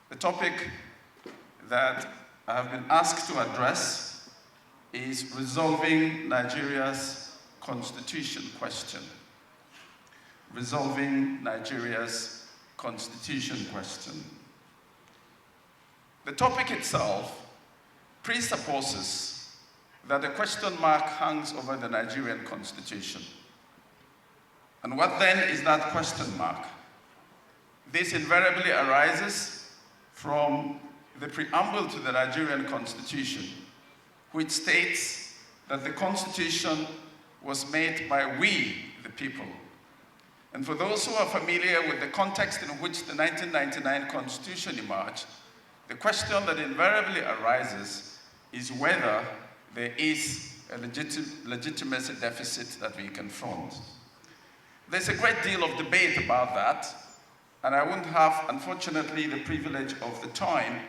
The topic that I have been asked to address is resolving Nigeria's constitution question. Resolving Nigeria's constitution question. The topic itself presupposes that a question mark hangs over the Nigerian constitution. And what then is that question mark? This invariably arises from the preamble to the Nigerian constitution, which states that the constitution was made by we, the people. And for those who are familiar with the context in which the 1999 constitution emerged, the question that invariably arises is whether there is a legitimacy deficit that we confront. There's a great deal of debate about that, and I wouldn't have, unfortunately, the privilege of the time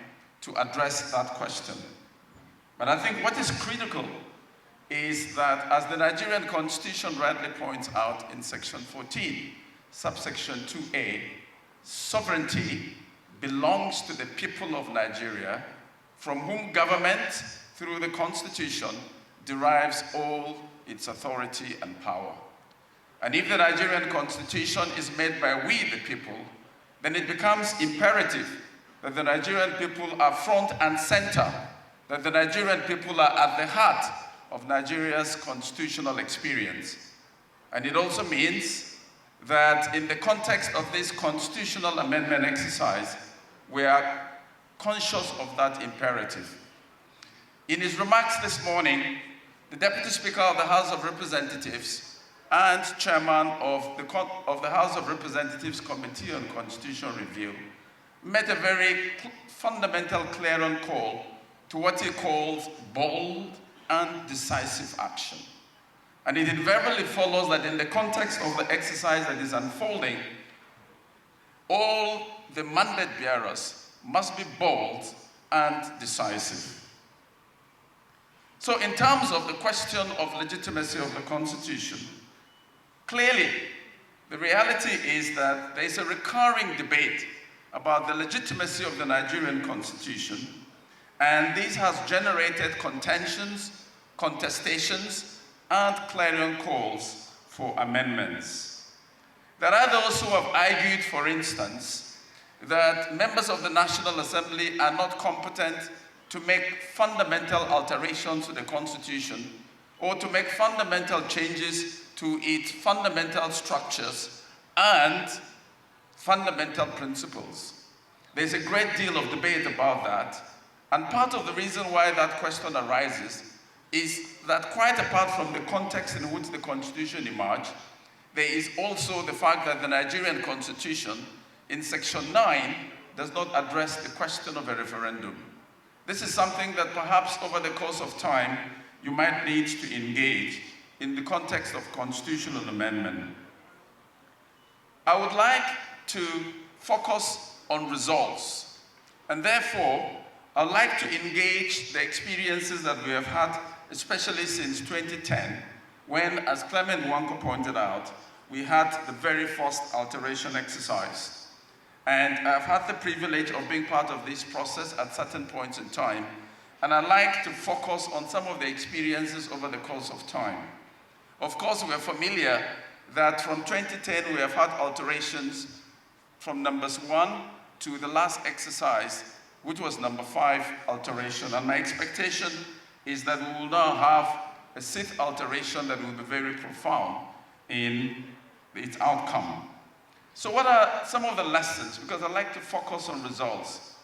to address that question. But I think what is critical is that, as the Nigerian Constitution rightly points out in section 14, subsection 2A, sovereignty belongs to the people of Nigeria, from whom government, through the Constitution, derives all its authority and power. And if the Nigerian Constitution is made by we, the people, then it becomes imperative that the Nigerian people are front and center, that the Nigerian people are at the heart of Nigeria's constitutional experience. And it also means that in the context of this constitutional amendment exercise, we are conscious of that imperative. In his remarks this morning, the Deputy Speaker of the House of Representatives and Chairman of the House of Representatives Committee on Constitutional Review made a very fundamental clarion call to what he calls bold and decisive action. And it invariably follows that in the context of the exercise that is unfolding, all the mandate bearers must be bold and decisive. So in terms of the question of legitimacy of the Constitution, clearly, the reality is that there is a recurring debate about the legitimacy of the Nigerian Constitution, and this has generated contentions, contestations, and clarion calls for amendments. There are those who have argued, for instance, that members of the National Assembly are not competent to make fundamental alterations to the Constitution or to make fundamental changes to its fundamental structures and fundamental principles. There's a great deal of debate about that, and part of the reason why that question arises is that quite apart from the context in which the Constitution emerged, there is also the fact that the Nigerian Constitution in section 9 does not address the question of a referendum. This is something that perhaps over the course of time you might need to engage in the context of constitutional amendment. I would like to focus on results, and therefore I'd like to engage the experiences that we have had, especially since 2010, when, as Clement Nwanko pointed out, we had the very first alteration exercise. And I've had the privilege of being part of this process at certain points in time, and I'd like to focus on some of the experiences over the course of time. Of course, we are familiar that from 2010 we have had alterations from numbers 1 to the last exercise, which was number 5 alteration. And my expectation is that we will now have a 6th alteration that will be very profound in its outcome. So what are some of the lessons? Because I like to focus on results.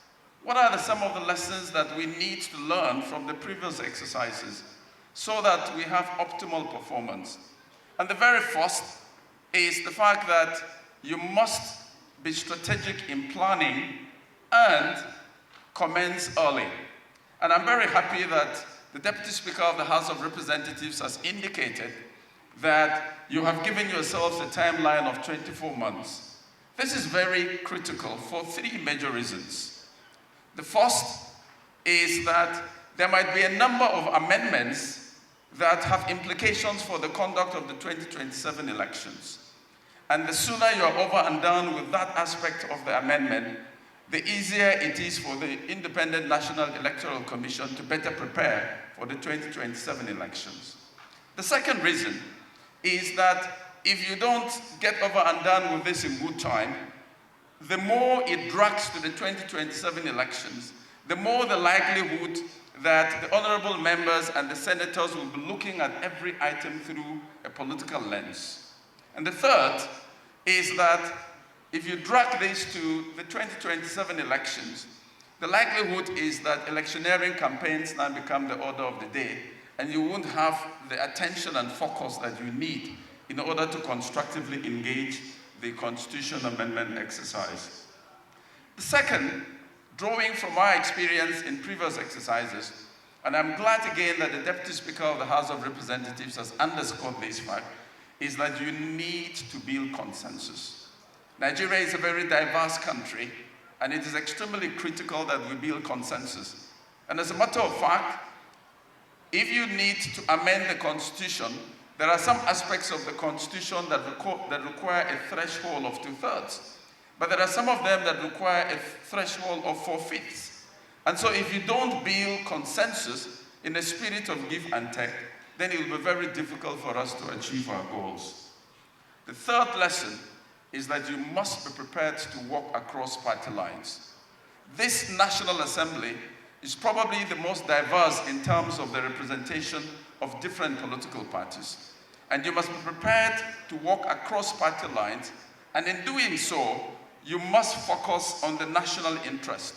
What are some of the lessons that we need to learn from the previous exercises so that we have optimal performance? And the very first is the fact that you must be strategic in planning and commence early. And I'm very happy that the Deputy Speaker of the House of Representatives has indicated that you have given yourselves a timeline of 24 months. This is very critical for 3 major reasons. The first is that there might be a number of amendments that have implications for the conduct of the 2027 elections. And the sooner you're over and done with that aspect of the amendment, the easier it is for the Independent National Electoral Commission to better prepare for the 2027 elections. The second reason is that if you don't get over and done with this in good time, the more it drags to the 2027 elections, the more the likelihood that the honorable members and the senators will be looking at every item through a political lens. And the third is that if you drag this to the 2027 elections, the likelihood is that electioneering campaigns now become the order of the day, and you won't have the attention and focus that you need in order to constructively engage the Constitution Amendment exercise. The second, drawing from our experience in previous exercises, and I'm glad again that the Deputy Speaker of the House of Representatives has underscored this fact, is that you need to build consensus. Nigeria is a very diverse country, and it is extremely critical that we build consensus. And as a matter of fact, if you need to amend the Constitution, there are some aspects of the Constitution that require a threshold of 2/3. But there are some of them that require a threshold of 4/5. And so if you don't build consensus in a spirit of give and take, then it will be very difficult for us to achieve our goals. The third lesson is that you must be prepared to walk across party lines. This National Assembly is probably the most diverse in terms of the representation of different political parties. And you must be prepared to walk across party lines, and in doing so, you must focus on the national interest.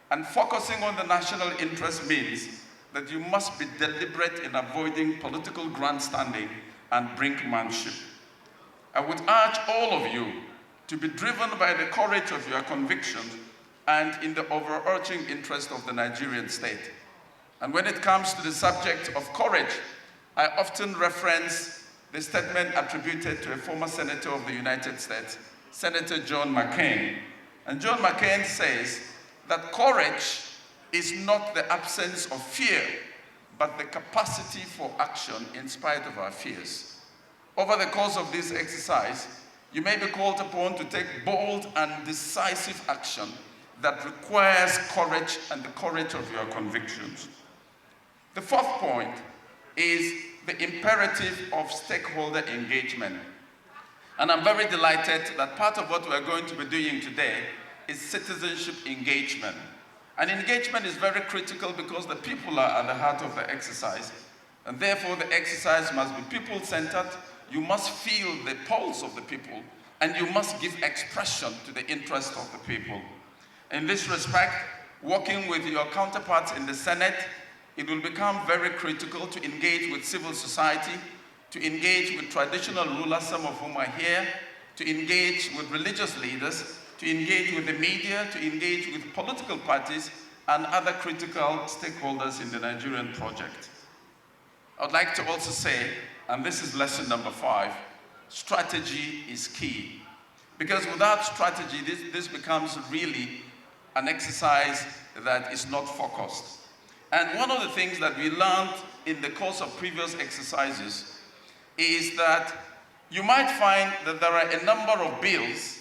And focusing on the national interest means that you must be deliberate in avoiding political grandstanding and brinkmanship. I would urge all of you to be driven by the courage of your convictions and in the overarching interest of the Nigerian state. And when it comes to the subject of courage, I often reference the statement attributed to a former senator of the United States, Senator John McCain. And John McCain says that courage is not the absence of fear, but the capacity for action in spite of our fears. Over the course of this exercise, you may be called upon to take bold and decisive action that requires courage and the courage of your convictions. The fourth point is the imperative of stakeholder engagement. And I'm very delighted that part of what we're going to be doing today is citizenship engagement. And engagement is very critical because the people are at the heart of the exercise. And therefore, the exercise must be people-centered. You must feel the pulse of the people, and you must give expression to the interest of the people. In this respect, working with your counterparts in the Senate, it will become very critical to engage with civil society, to engage with traditional rulers, some of whom are here, to engage with religious leaders, to engage with the media, to engage with political parties and other critical stakeholders in the Nigerian project. I would like to also say, and this is lesson number 5, strategy is key. Because without strategy, this becomes really an exercise that is not focused. And one of the things that we learned in the course of previous exercises is that you might find that there are a number of bills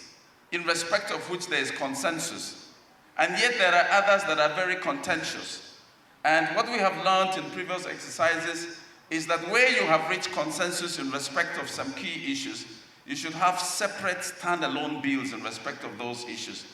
in respect of which there is consensus, and yet there are others that are very contentious. And what we have learned in previous exercises is that where you have reached consensus in respect of some key issues, you should have separate standalone bills in respect of those issues.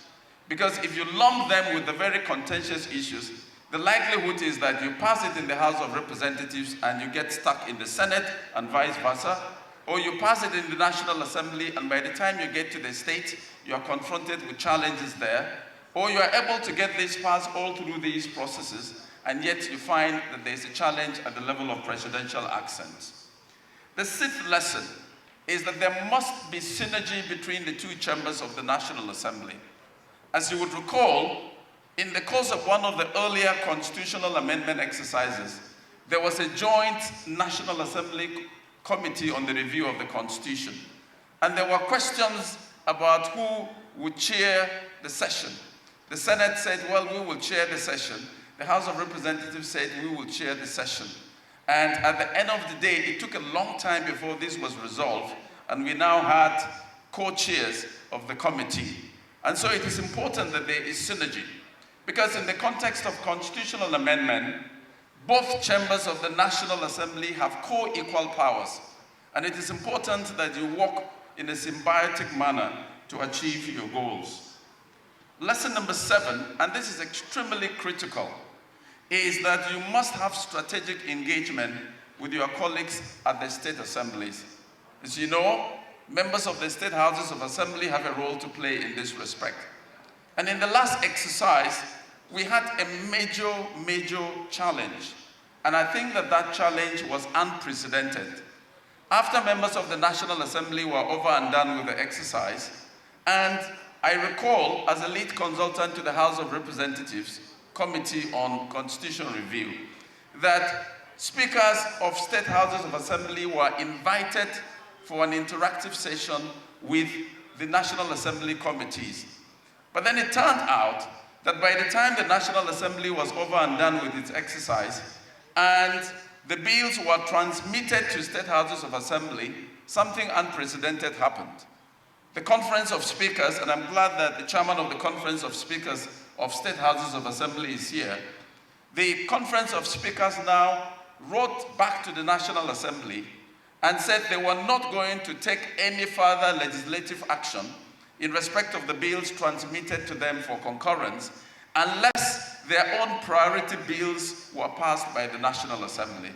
Because if you lump them with the very contentious issues, the likelihood is that you pass it in the House of Representatives and you get stuck in the Senate and vice versa, or you pass it in the National Assembly and by the time you get to the state, you are confronted with challenges there, or you are able to get this passed all through these processes, and yet you find that there's a challenge at the level of presidential accents. The 6th lesson is that there must be synergy between the two chambers of the National Assembly. As you would recall, in the course of one of the earlier constitutional amendment exercises, there was a joint National Assembly committee on the review of the Constitution. And there were questions about who would chair the session. The Senate said, well, we will chair the session. The House of Representatives said, we will chair the session. And at the end of the day, it took a long time before this was resolved, and we now had co-chairs of the committee. And so it is important that there is synergy, because in the context of constitutional amendment, both chambers of the National Assembly have co-equal powers, and it is important that you work in a symbiotic manner to achieve your goals. Lesson number 7, and this is extremely critical, is that you must have strategic engagement with your colleagues at the state assemblies. As you know, members of the state houses of assembly have a role to play in this respect. And in the last exercise, we had a major challenge. And I think that that challenge was unprecedented. After members of the National Assembly were over and done with the exercise, and I recall, as a lead consultant to the House of Representatives Committee on Constitutional Review, that speakers of state houses of assembly were invited for an interactive session with the National Assembly committees. But then it turned out that by the time the National Assembly was over and done with its exercise, and the bills were transmitted to state houses of assembly, something unprecedented happened. The Conference of Speakers, and I'm glad that the chairman of the Conference of Speakers of State Houses of Assembly is here. The Conference of Speakers now wrote back to the National Assembly and said they were not going to take any further legislative action in respect of the bills transmitted to them for concurrence unless their own priority bills were passed by the National Assembly.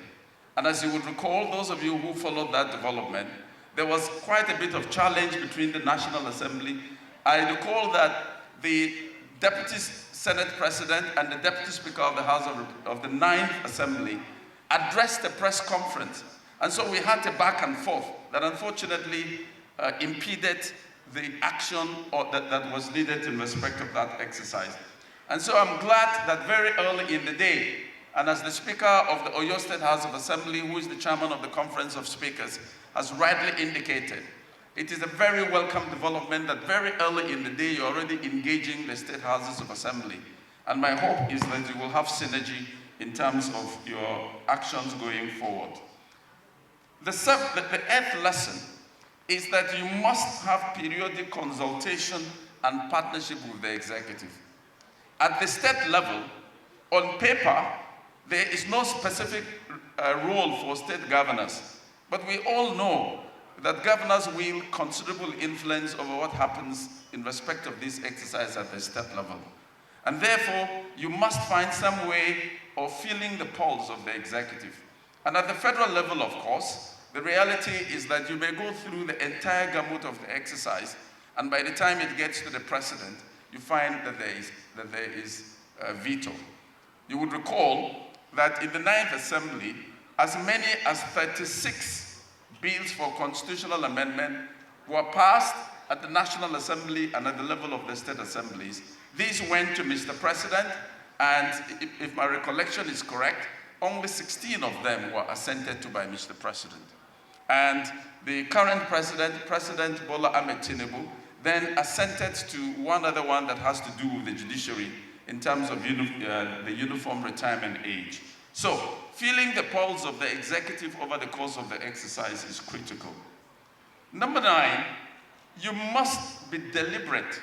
And as you would recall, those of you who followed that development, there was quite a bit of challenge between the National Assembly. I recall that the Deputy Senate President and the Deputy Speaker of the House of the 9th Assembly addressed a press conference. And so we had a back and forth that unfortunately impeded the action that was needed in respect of that exercise. And so I'm glad that very early in the day, and as the Speaker of the Oyo State House of Assembly, who is the Chairman of the Conference of Speakers, has rightly indicated, it is a very welcome development that very early in the day you're already engaging the State Houses of Assembly. And my hope is that you will have synergy in terms of your actions going forward. The 8th lesson is that you must have periodic consultation and partnership with the executive. At the state level, on paper, there is no specific role for state governors, but we all know that governors wield considerable influence over what happens in respect of this exercise at the state level. And therefore, you must find some way of feeling the pulse of the executive. And at the federal level, of course, the reality is that you may go through the entire gamut of the exercise, and by the time it gets to the president, you find that there is a veto. You would recall that in the 9th Assembly, as many as 36 bills for constitutional amendment were passed at the National Assembly and at the level of the state assemblies. These went to Mr. President, and if my recollection is correct, only 16 of them were assented to by Mr. President. And the current president, President Bola Ahmed Tinubu, then assented to one other one that has to do with the judiciary in terms of the uniform retirement age. So, feeling the pulse of the executive over the course of the exercise is critical. Number 9, you must be deliberate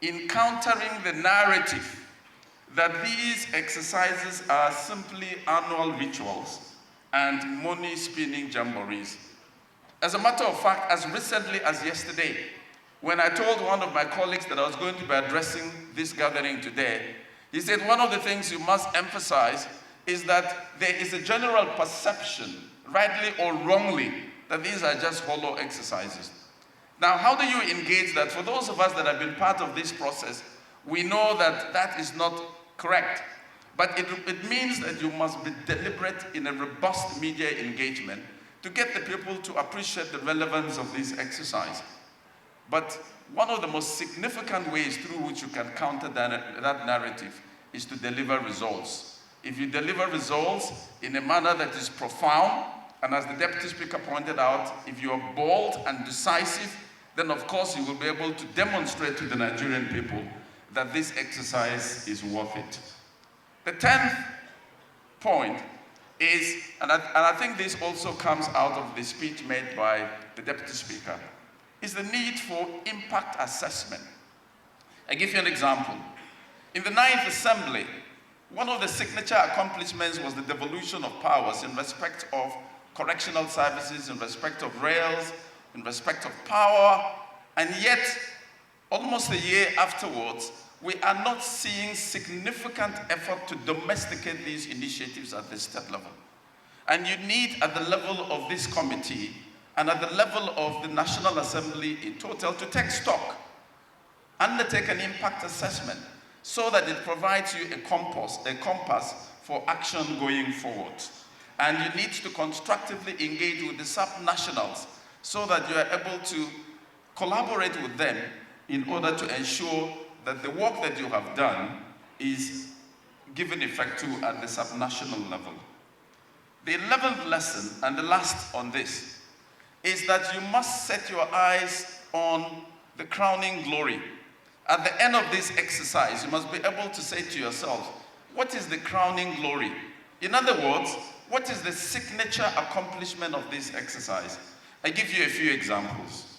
in countering the narrative that these exercises are simply annual rituals and money-spinning jamborees. As a matter of fact, as recently as yesterday, when I told one of my colleagues that I was going to be addressing this gathering today, he said one of the things you must emphasize is that there is a general perception, rightly or wrongly, that these are just hollow exercises. Now, how do you engage that? For those of us that have been part of this process, we know that that is not correct. But it means that you must be deliberate in a robust media engagement to get the people to appreciate the relevance of this exercise. But one of the most significant ways through which you can counter that narrative is to deliver results. If you deliver results in a manner that is profound, and as the Deputy Speaker pointed out, if you are bold and decisive, then of course you will be able to demonstrate to the Nigerian people that this exercise is worth it. The 10th point is, and I think this also comes out of the speech made by the Deputy Speaker, is the need for impact assessment. I give you an example. In the 9th Assembly, one of the signature accomplishments was the devolution of powers in respect of correctional services, in respect of rails, in respect of power, and yet, almost a year afterwards, we are not seeing significant effort to domesticate these initiatives at the state level. And you need, at the level of this committee and at the level of the National Assembly in total, to take stock, undertake an impact assessment, so that it provides you a compass for action going forward. And you need to constructively engage with the sub-nationals so that you are able to collaborate with them in order to ensure that the work that you have done is given effect to at the sub-national level. The 11th lesson, and the last on this, is that you must set your eyes on the crowning glory. At the end of this exercise, you must be able to say to yourself, what is the crowning glory? In other words, what is the signature accomplishment of this exercise? I give you a few examples.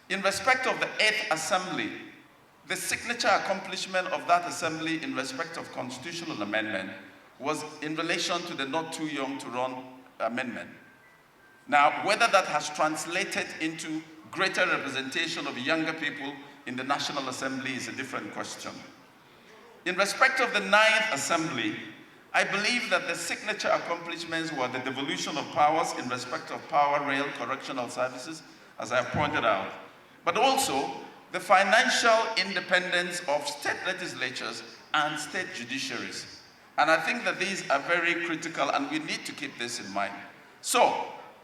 In respect of the 8th Assembly, the signature accomplishment of that assembly in respect of constitutional amendment was in relation to the Not Too Young to Run amendment. Now, whether that has translated into greater representation of younger people in the National Assembly is a different question. In respect of the 9th Assembly, I believe that the signature accomplishments were the devolution of powers in respect of power, rail, correctional services, as I pointed out, but also the financial independence of state legislatures and state judiciaries. And I think that these are very critical, and we need to keep this in mind. So,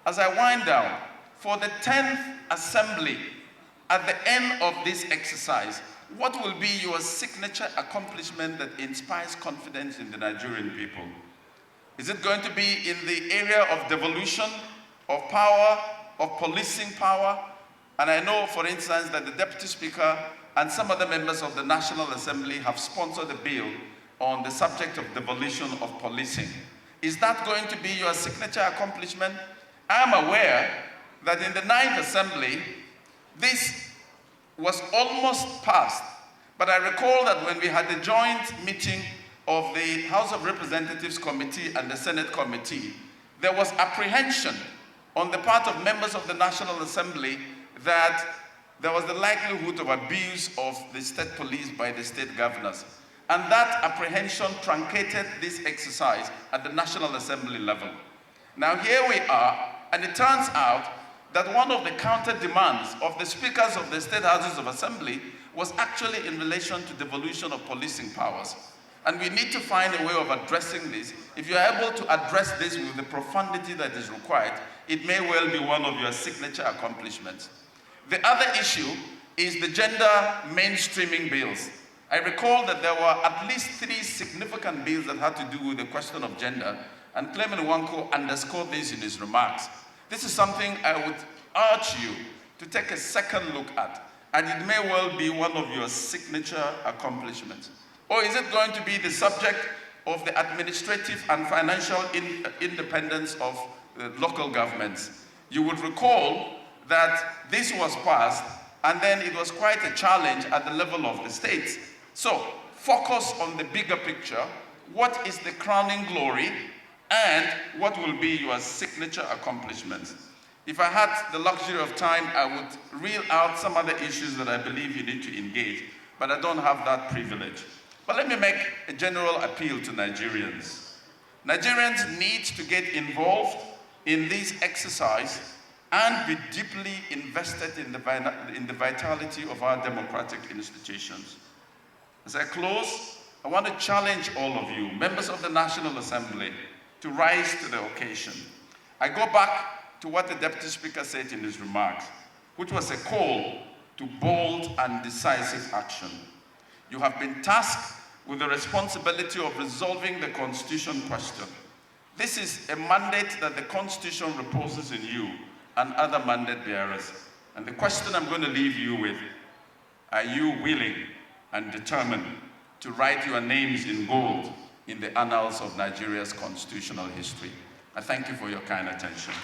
as I wind down, for the 10th Assembly, at the end of this exercise, what will be your signature accomplishment that inspires confidence in the Nigerian people? Is it going to be in the area of devolution, of power, of policing power? And I know, for instance, that the Deputy Speaker and some other members of the National Assembly have sponsored a bill on the subject of devolution of policing. Is that going to be your signature accomplishment? I am aware that in the 9th Assembly, this was almost passed. But I recall that when we had the joint meeting of the House of Representatives Committee and the Senate Committee, there was apprehension on the part of members of the National Assembly that there was the likelihood of abuse of the state police by the state governors. And that apprehension truncated this exercise at the National Assembly level. Now here we are, and it turns out that one of the counter demands of the speakers of the state houses of assembly was actually in relation to devolution of policing powers. And we need to find a way of addressing this. If you're able to address this with the profundity that is required, it may well be one of your signature accomplishments. The other issue is the gender mainstreaming bills. I recall that there were at least 3 significant bills that had to do with the question of gender, and Clement Nwanko underscored this in his remarks. This is something I would urge you to take a second look at, and it may well be one of your signature accomplishments. Or is it going to be the subject of the administrative and financial independence of local governments? You would recall that this was passed, and then it was quite a challenge at the level of the states. So, focus on the bigger picture. What is the crowning glory, and what will be your signature accomplishments? If I had the luxury of time, I would reel out some other issues that I believe you need to engage, but I don't have that privilege. But let me make a general appeal to Nigerians. Nigerians need to get involved in this exercise and be deeply invested in the vitality of our democratic institutions. As I close, I want to challenge all of you, members of the National Assembly, to rise to the occasion. I go back to what the Deputy Speaker said in his remarks, which was a call to bold and decisive action. You have been tasked with the responsibility of resolving the Constitution question. This is a mandate that the Constitution reposes in you and other mandate bearers. And the question I'm going to leave you with, are you willing and determined to write your names in gold in the annals of Nigeria's constitutional history? I thank you for your kind attention.